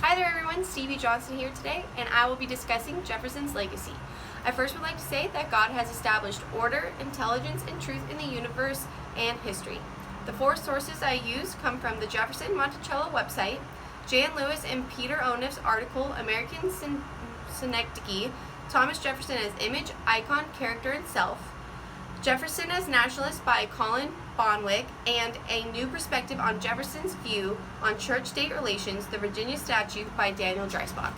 Hi there everyone, Stevie Johnson here today, and I will be discussing Jefferson's legacy. I first would like to say that God has established order, intelligence, and truth in the universe and history. The four sources I use come from the Jefferson Monticello website, Jan Lewis and Peter Oneff's article, American Synecdoche, Thomas Jefferson as Image, Icon, Character, and Self, Jefferson as Nationalist by Colin Bonwick, and A New Perspective on Jefferson's View on Church-State Relations, the Virginia Statute by Daniel Dreisbach.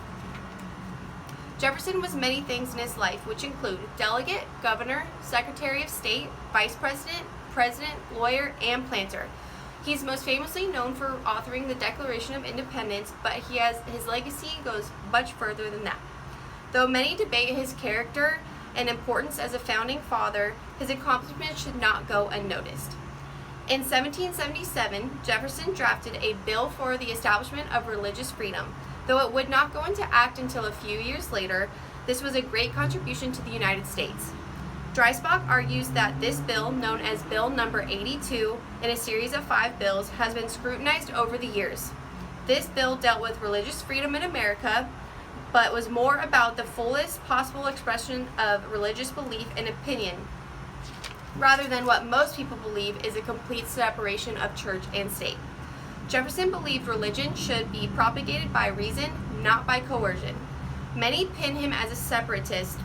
Jefferson was many things in his life, which include delegate, governor, secretary of state, vice president, president, lawyer, and planter. He's most famously known for authoring the Declaration of Independence, but his legacy goes much further than that. Though many debate his character and importance as a founding father, his accomplishments should not go unnoticed. In 1777, Jefferson drafted a bill for the establishment of religious freedom. Though it would not go into act until a few years later, this was a great contribution to the United States. Dreisbach argues that this bill, known as Bill Number 82, in a series of 5 bills, has been scrutinized over the years. This bill dealt with religious freedom in America, but was more about the fullest possible expression of religious belief and opinion, rather than what most people believe is a complete separation of church and state. Jefferson believed religion should be propagated by reason, not by coercion. Many pin him as a separatist,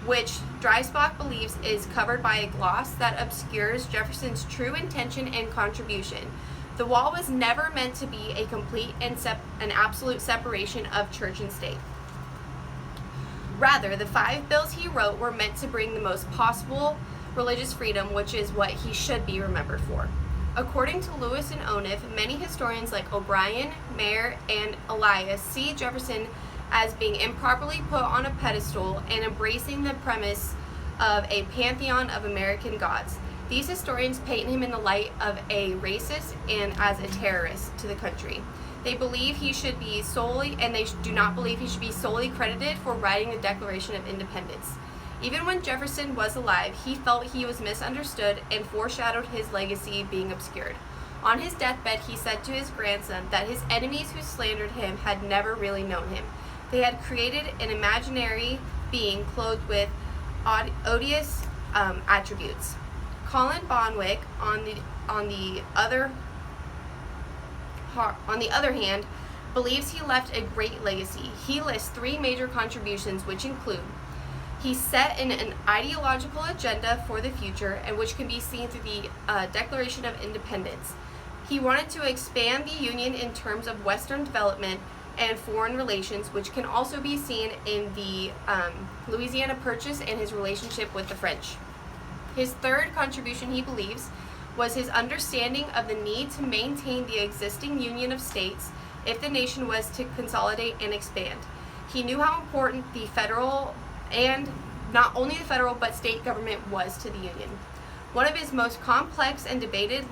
which Dreisbach believes is covered by a gloss that obscures Jefferson's true intention and contribution. The wall was never meant to be a complete and an absolute separation of church and state. Rather, the 5 bills he wrote were meant to bring the most possible religious freedom, which is what he should be remembered for. According to Lewis and Oneff, many historians like O'Brien, Mayer, and Elias see Jefferson as being improperly put on a pedestal and embracing the premise of a pantheon of American gods. These historians paint him in the light of a racist and as a terrorist to the country. They believe he should be do not believe he should be solely credited for writing the Declaration of Independence. Even when Jefferson was alive, he felt he was misunderstood and foreshadowed his legacy being obscured. On his deathbed, he said to his grandson that his enemies who slandered him had never really known him. They had created an imaginary being clothed with odious attributes. Colin Bonwick, on the other hand, believes he left a great legacy. He lists 3 major contributions, which include: he set in an ideological agenda for the future, and which can be seen through the Declaration of Independence. He wanted to expand the Union in terms of Western development and foreign relations, which can also be seen in the Louisiana Purchase and his relationship with the French. His 3rd contribution, he believes, was his understanding of the need to maintain the existing union of states if the nation was to consolidate and expand. He knew how important the federal, and not only the federal but state government, was to the Union. One of his most complex and debated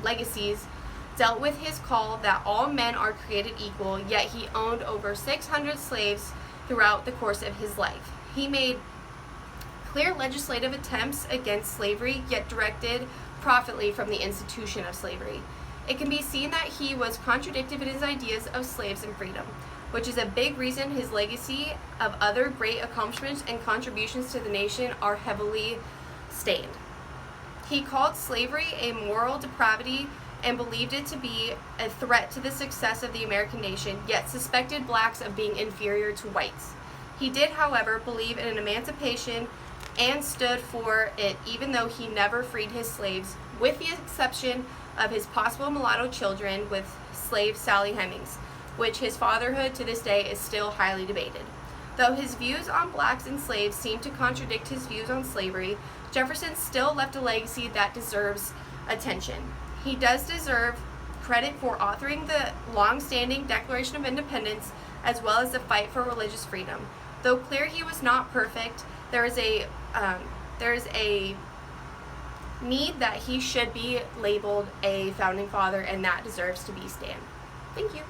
legacies dealt with his call that all men are created equal, yet he owned over 600 slaves throughout the course of his life. He made clear legislative attempts against slavery, yet directed profitably from the institution of slavery. It can be seen that he was contradictory in his ideas of slaves and freedom, which is a big reason his legacy of other great accomplishments and contributions to the nation are heavily stained. He called slavery a moral depravity and believed it to be a threat to the success of the American nation, yet suspected blacks of being inferior to whites. He did, however, believe in an emancipation and stood for it, even though he never freed his slaves, with the exception of his possible mulatto children with slave Sally Hemings, which his fatherhood to this day is still highly debated. Though his views on blacks and slaves seem to contradict his views on slavery, Jefferson still left a legacy that deserves attention. He does deserve credit for authoring the long-standing Declaration of Independence, as well as the fight for religious freedom. Though clear he was not perfect, there is a need that he should be labeled a founding father, and that deserves to be stand. Thank you.